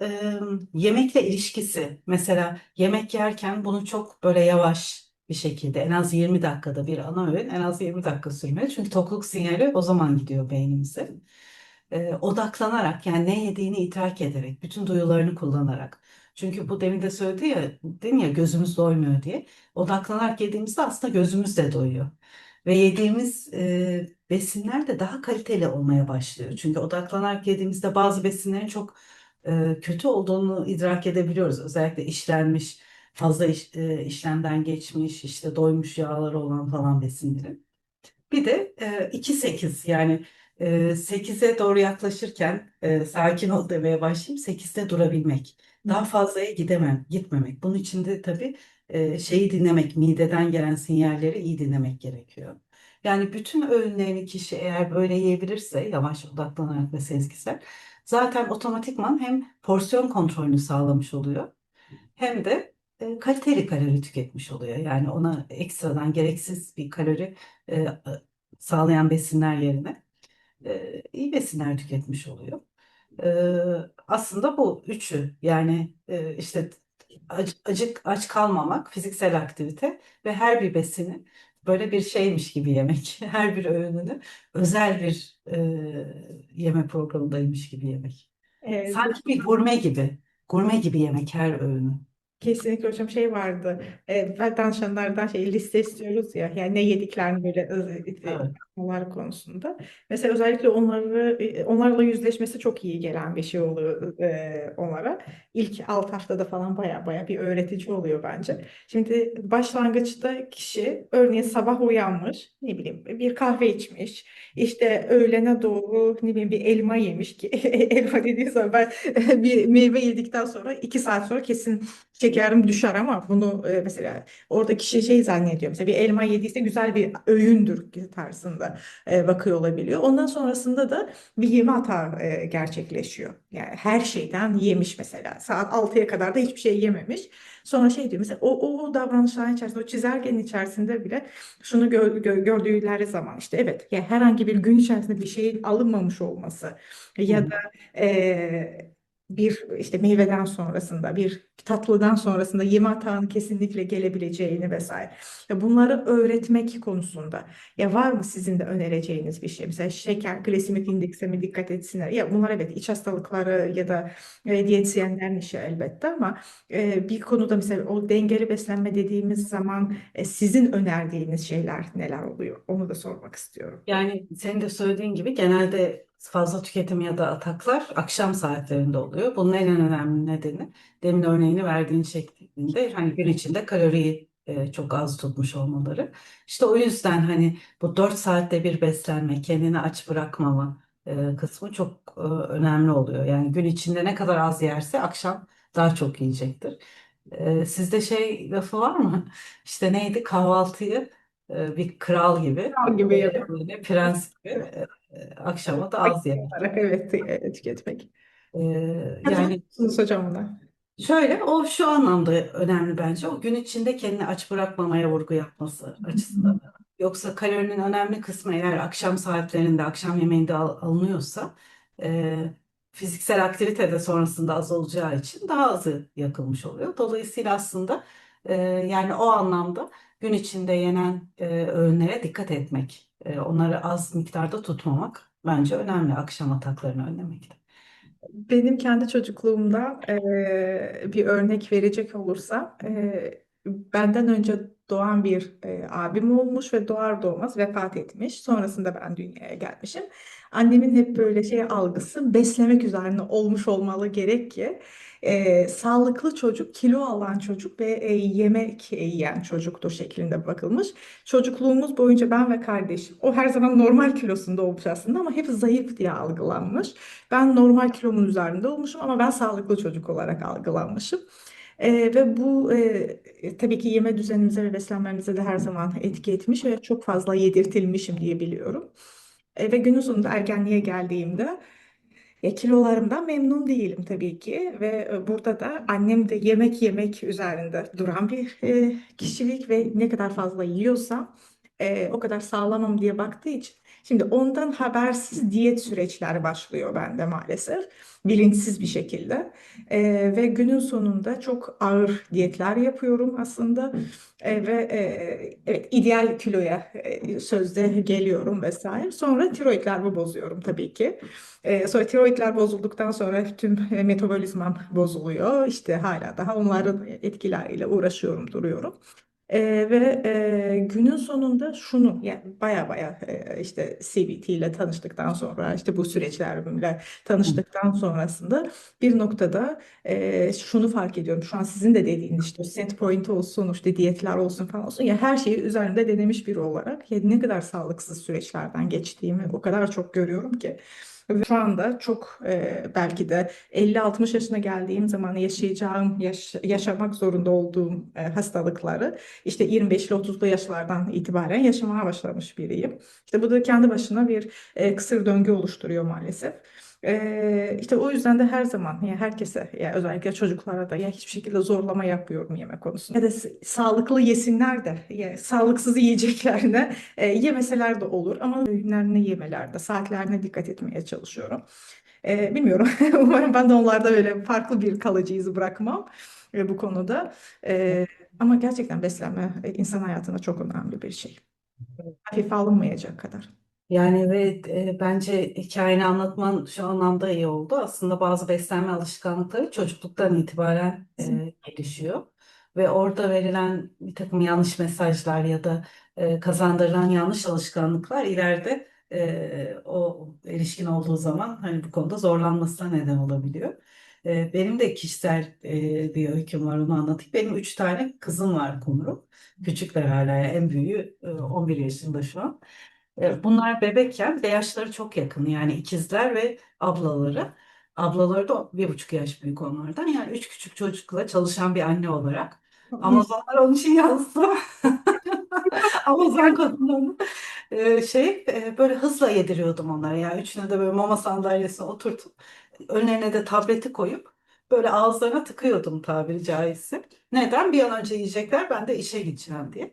yemekle ilişkisi, mesela yemek yerken bunu çok böyle yavaş bir şekilde, en az 20 dakikada bir ana öğün en az 20 dakika sürmeli. Çünkü tokluk sinyali o zaman gidiyor beynimize. Odaklanarak, yani ne yediğini idrak ederek, bütün duyularını kullanarak. Çünkü bu demin de söyledi ya, dedim ya, gözümüz doymuyor diye. Odaklanarak yediğimizde aslında gözümüz de doyuyor. Ve yediğimiz besinler de daha kaliteli olmaya başlıyor. Çünkü odaklanarak yediğimizde bazı besinlerin çok kötü olduğunu idrak edebiliyoruz. Özellikle işlenmiş, fazla işlemden geçmiş, işte doymuş yağları olan falan besinlerin. Bir de 2-8, yani 8'e doğru yaklaşırken sakin ol demeye başlayayım, 8'de durabilmek. Daha fazlaya gitmemek. Bunun için de tabii şeyi dinlemek, mideden gelen sinyalleri iyi dinlemek gerekiyor. Yani bütün öğünlerini kişi eğer böyle yiyebilirse, yavaş, odaklanarak ve sezgisel, zaten otomatikman hem porsiyon kontrolünü sağlamış oluyor, hem de kaliteli kalori tüketmiş oluyor. Yani ona ekstradan gereksiz bir kalori sağlayan besinler yerine iyi besinler tüketmiş oluyor. Aslında bu üçü, yani işte aç kalmamak, fiziksel aktivite ve her bir besini böyle bir şeymiş gibi yemek. Her bir öğününü özel bir yeme programındaymış gibi yemek. E, Sanki bir gurme gibi. Gurme gibi yemek her öğünü. Kesinlikle hocam şey vardı. Ben danışanlardan şey liste istiyoruz ya. Yani ne yediklerini böyle Evet. yapmalar konusunda. Mesela özellikle onlarla yüzleşmesi çok iyi gelen bir şey oluyor onlara. İlk 6 haftada falan baya baya bir öğretici oluyor bence. Şimdi başlangıçta kişi örneğin sabah uyanmış, ne bileyim bir kahve içmiş, işte öğlene doğru ne bileyim bir elma yemiş ki elma dediği zaman ben bir meyve yedikten sonra 2 saat sonra kesin şekerim düşer ama bunu mesela orada kişi şey zannediyor. Mesela bir elma yediyse güzel bir öğündür tarzında bakıyor olabiliyor. Ondan sonrasında da bir yeme hata gerçekleşiyor. Yani her şeyden yemiş mesela. Saat 6'ya kadar da hiçbir şey yememiş. Sonra şey diyor mesela o davranışların içerisinde, o çizelgenin içerisinde bile şunu gördükleri zaman işte evet ya herhangi bir gün içerisinde bir şeyin alınmamış olması Hı ya hı. da bir işte meyveden sonrasında bir tatlıdan sonrasında yeme hatanın kesinlikle gelebileceğini vesaire. Ya bunları öğretmek konusunda ya var mı sizin de önereceğiniz bir şey? Mesela şeker, glisemik indekse mi dikkat etsinler? Ya bunlar evet iç hastalıkları ya da diyetisyenlerin işi elbette ama bir konuda mesela o dengeli beslenme dediğimiz zaman sizin önerdiğiniz şeyler neler oluyor? Onu da sormak istiyorum. Yani senin de söylediğin gibi genelde fazla tüketim ya da ataklar akşam saatlerinde oluyor. Bunun en önemli nedeni demin örneğini verdiğin şeklinde hani gün içinde kaloriyi çok az tutmuş olmaları. İşte o yüzden hani bu 4 saatte bir beslenme, kendini aç bırakmama kısmı çok önemli oluyor. Yani gün içinde ne kadar az yerse akşam daha çok yiyecektir. Sizde şey lafı var mı? İşte neydi kahvaltıyı bir kral gibi, Kral gibi yapın. böyle prens gibi akşama da az yer. Olarak evet tüketmek. Katılıyor Yani musunuz hocam buna? şöyle o şu anlamda önemli bence. O gün içinde kendini aç bırakmamaya vurgu yapması açısından. Yoksa kalorinin önemli kısmı eğer akşam saatlerinde, akşam yemeğinde alınıyorsa e, fiziksel aktivite de sonrasında az olacağı için daha azı yakılmış oluyor. Dolayısıyla aslında yani o anlamda gün içinde yenen öğünlere dikkat etmek, onları az miktarda tutmamak bence önemli akşam ataklarını önlemekte. Benim kendi çocukluğumda bir örnek verecek olursam benden önce doğan bir abim olmuş ve doğar doğmaz vefat etmiş. Sonrasında ben dünyaya gelmişim. Annemin hep böyle şey algısı beslemek üzerine olmuş olmalı gerek ki sağlıklı çocuk, kilo alan çocuk ve yemek yiyen çocuktur şeklinde bakılmış. Çocukluğumuz boyunca ben ve kardeşim o her zaman normal kilosunda olmuş aslında ama hep zayıf diye algılanmış. Ben normal kilomun üzerinde olmuşum ama ben sağlıklı çocuk olarak algılanmışım. Ve bu tabii ki yeme düzenimize ve beslenmemize de her zaman etki etmiş ve çok fazla yedirtilmişim diye biliyorum. Ve günün sonunda ergenliğe geldiğimde kilolarımdan memnun değilim tabii ki ve burada da annem de yemek yemek üzerinde duran bir kişilik ve ne kadar fazla yiyorsam o kadar sağlamam diye baktığı için. Şimdi ondan habersiz diyet süreçler başlıyor bende maalesef bilinçsiz bir şekilde. Ve günün sonunda çok ağır diyetler yapıyorum aslında. Ve evet ideal kiloya sözde geliyorum vesaire. Sonra tiroidlerimi bozuyorum tabii ki. Sonra tiroidler bozulduktan sonra tüm metabolizmam bozuluyor. İşte hala daha onların etkileriyle uğraşıyorum, duruyorum. Ve günün sonunda şunu yani baya baya işte CBT ile tanıştıktan sonra işte bu süreçlerle tanıştıktan sonrasında bir noktada şunu fark ediyorum. Şu an sizin de dediğiniz işte o set point olsun işte diyetler olsun falan olsun ya her şeyi üzerinde denemiş biri olarak ya ne kadar sağlıksız süreçlerden geçtiğimi o kadar çok görüyorum ki. Ve şu anda çok belki de 50-60 yaşına geldiğim zaman yaşayacağım, yaşamak zorunda olduğum hastalıkları işte 25'li 30'lu yaşlardan itibaren yaşamaya başlamış biriyim. İşte bu da kendi başına bir kısır döngü oluşturuyor maalesef. İşte o yüzden de her zaman yani herkese ya özellikle çocuklara da ya hiçbir şekilde zorlama yapmıyorum yemek konusunda. Ya da sağlıklı yesinler de ya, sağlıksız yiyeceklerine yemeseler de olur ama öğünlerine yemelerde saatlerine dikkat etmeye çalışıyorum. Bilmiyorum. Umarım ben de onlarda böyle farklı bir kalıcı iz bırakmam bu konuda. Ee, Ama gerçekten beslenme insan hayatına çok önemli bir şey. Hafife alınmayacak kadar. Yani ve bence hikayeni anlatman şu anlamda iyi oldu. Aslında bazı beslenme alışkanlıkları çocukluktan itibaren gelişiyor. Ve orada verilen bir takım yanlış mesajlar ya da kazandırılan yanlış alışkanlıklar ileride o erişkin olduğu zaman hani bu konuda zorlanmasına neden olabiliyor. Benim de kişisel bir öyküm var, onu anlatayım. Benim üç tane kızım var Kumru. Küçükler hala, en büyüğü 11 yaşında şu an. Bunlar bebekken ve yaşları çok yakın, yani ikizler ve ablaları. Ablaları da 1,5 yaş büyük onlardan. Yani üç küçük çocukla çalışan bir anne olarak. Amazonlar onun için yazdı. Amazon kadınlarını böyle hızla yediriyordum onlara. Yani üçüne de böyle mama sandalyesine oturtup önlerine de tableti koyup böyle ağızlarına tıkıyordum tabiri caizse. Neden? Bir an önce yiyecekler, ben de işe gideceğim diye.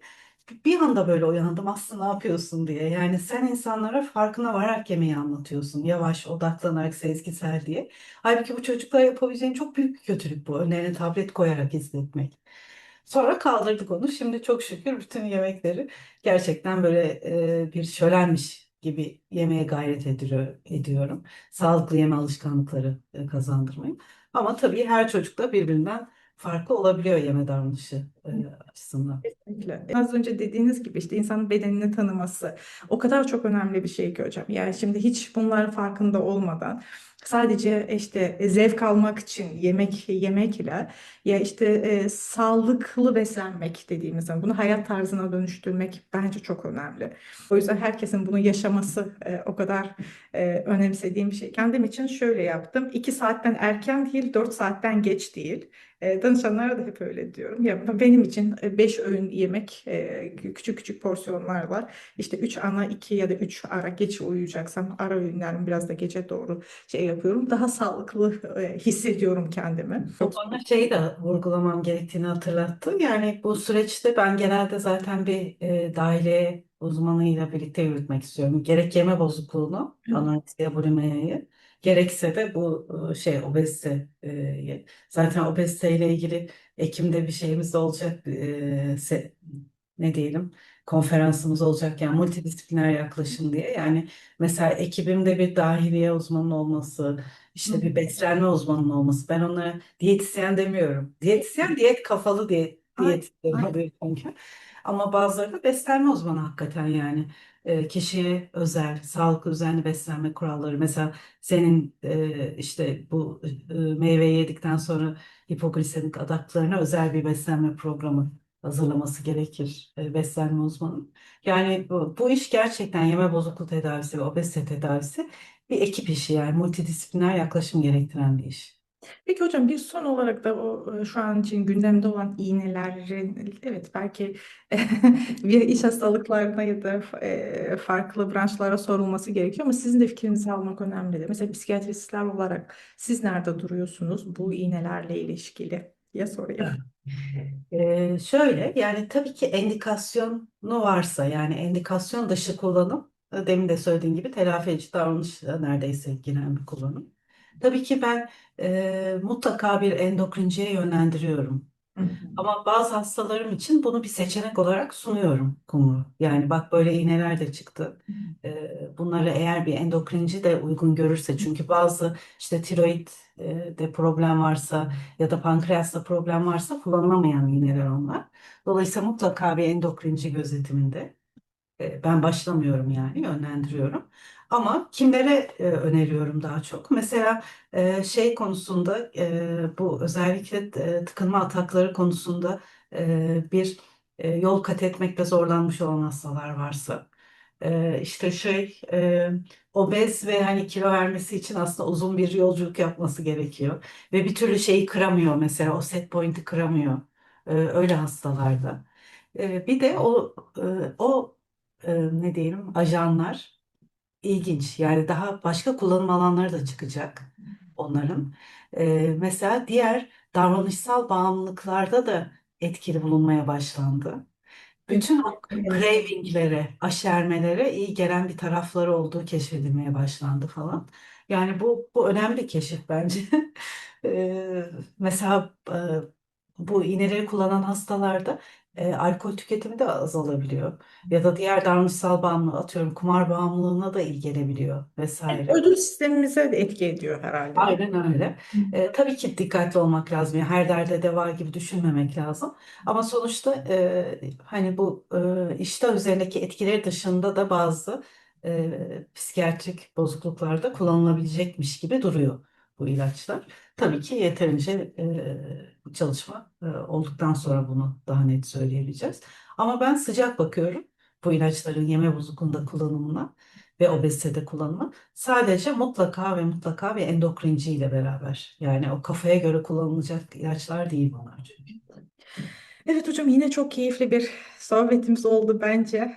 Bir anda böyle uyandım, aslında ne yapıyorsun diye. Yani sen insanlara farkına vararak yemeği anlatıyorsun. Yavaş, odaklanarak, sezgisel diye. Halbuki bu çocuklar yapabileceğin çok büyük bir kötülük bu. Önlerine tablet koyarak izletmek. Sonra kaldırdık onu. Şimdi çok şükür bütün yemekleri gerçekten böyle bir şölenmiş gibi yemeye gayret ediyorum. Sağlıklı yeme alışkanlıkları kazandırmayı. Ama tabii her çocuk da birbirinden farklı olabiliyor yeme davranışı açısından. Kesinlikle. Az önce dediğiniz gibi işte insanın bedenini tanıması o kadar çok önemli bir şey ki hocam. Yani şimdi hiç bunların farkında olmadan sadece işte zevk almak için yemekle ya işte sağlıklı beslenmek dediğimiz zaman bunu hayat tarzına dönüştürmek bence çok önemli. O yüzden herkesin bunu yaşaması o kadar önemsediğim bir şey. Kendim için şöyle yaptım. 2 saatten erken değil, 4 saatten geç değil. Danışanlara da hep öyle diyorum. Ya benim için 5 öğün yemek küçük küçük porsiyonlarla işte 3 ana 2 ya da 3 ara geç uyuyacaksam ara öğünlerimi biraz da gece doğru şey yapıyorum. Daha sağlıklı hissediyorum kendimi. Bu bana şeyi de vurgulamam gerektiğini hatırlattı. Yani bu süreçte ben genelde zaten bir dahiliye uzmanıyla birlikte yürütmek istiyorum. Gerek yeme bozukluğunu, anoreksiya, bulimiyayı, gerekse de bu obezite. Zaten obeziteyle ilgili Ekim'de bir şeyimiz de olacak. Ne diyelim? Konferansımız olacak, yani multidisipliner yaklaşım diye. Yani mesela ekibimde bir dahiliye uzmanı olması, işte bir beslenme uzmanının olması. Ben onlara diyetisyen demiyorum. Diyetisyen diyet kafalı Ay, diyetisyen ay. oluyor çünkü. Ama bazıları da beslenme uzmanı hakikaten yani. Kişiye özel, sağlıklı düzenli beslenme kuralları. Mesela senin işte bu meyve yedikten sonra hipoglisemik adaklarına özel bir beslenme programı hazırlaması gerekir beslenme uzmanı. Yani bu iş gerçekten yeme bozukluğu tedavisi ve obezite tedavisi bir ekip işi, yani multidisipliner yaklaşım gerektiren bir iş. Peki hocam bir son olarak da o şu an için gündemde olan iğnelerin evet belki bir iş hastalıklarına ya da farklı branşlara sorulması gerekiyor ama sizin de fikrinizi almak önemli. Mesela psikiyatristler olarak siz nerede duruyorsunuz bu iğnelerle ilişkili diye sorayım. Şöyle, yani tabii ki endikasyonu varsa, yani endikasyon dışı kullanım, demin de söylediğim gibi telafi edici davranış neredeyse giren bir kullanım. Tabii ki ben mutlaka bir endokrinciye yönlendiriyorum. Hı hı. Ama bazı hastalarım için bunu bir seçenek olarak sunuyorum kumru. Yani bak, böyle iğneler de çıktı. Bunları eğer bir endokrinci de uygun görürse, çünkü bazı işte tiroid de problem varsa ya da pankreasta problem varsa kullanılamayan iğneler onlar. Dolayısıyla mutlaka bir endokrinci gözetiminde. Ben başlamıyorum, yani yönlendiriyorum. Ama kimlere öneriyorum daha çok? Mesela şey konusunda, bu özellikle tıkınma atakları konusunda bir yol kat etmekte zorlanmış olan hastalar varsa, işte obez ve hani kilo vermesi için aslında uzun bir yolculuk yapması gerekiyor ve bir türlü şeyi kıramıyor, mesela o set point'i kıramıyor, öyle hastalarda. Bir de o ne diyelim, ajanlar ilginç. Yani daha başka kullanım alanları da çıkacak onların. Mesela diğer davranışsal bağımlılıklarda da etkili bulunmaya başlandı. Bütün o cravinglere, aşermelere iyi gelen bir tarafları olduğu keşfedilmeye başlandı falan. Yani bu önemli bir keşif bence. Mesela bu iğneleri kullanan hastalarda alkol tüketimi de azalabiliyor. Ya da diğer davranışsal bağımlılığı, atıyorum kumar bağımlılığına da iyi gelebiliyor vesaire. Ödül sistemimize de etki ediyor herhalde, değil Aynen öyle. mi? Tabii ki dikkatli olmak lazım. Yani her derde deva gibi düşünmemek lazım. Ama sonuçta hani bu iştah üzerindeki etkileri dışında da bazı psikiyatrik bozukluklarda kullanılabilecekmiş gibi duruyor bu ilaçlar. Tabii ki yeterince çalışma olduktan sonra bunu daha net söyleyebileceğiz. Ama ben sıcak bakıyorum bu ilaçların yeme bozukluğunda kullanımına ve obezitede kullanımı. Sadece mutlaka ve mutlaka bir endokrinci ile beraber. Yani o kafaya göre kullanılacak ilaçlar değil bunlar çünkü. Evet hocam, yine çok keyifli bir sohbetimiz oldu bence.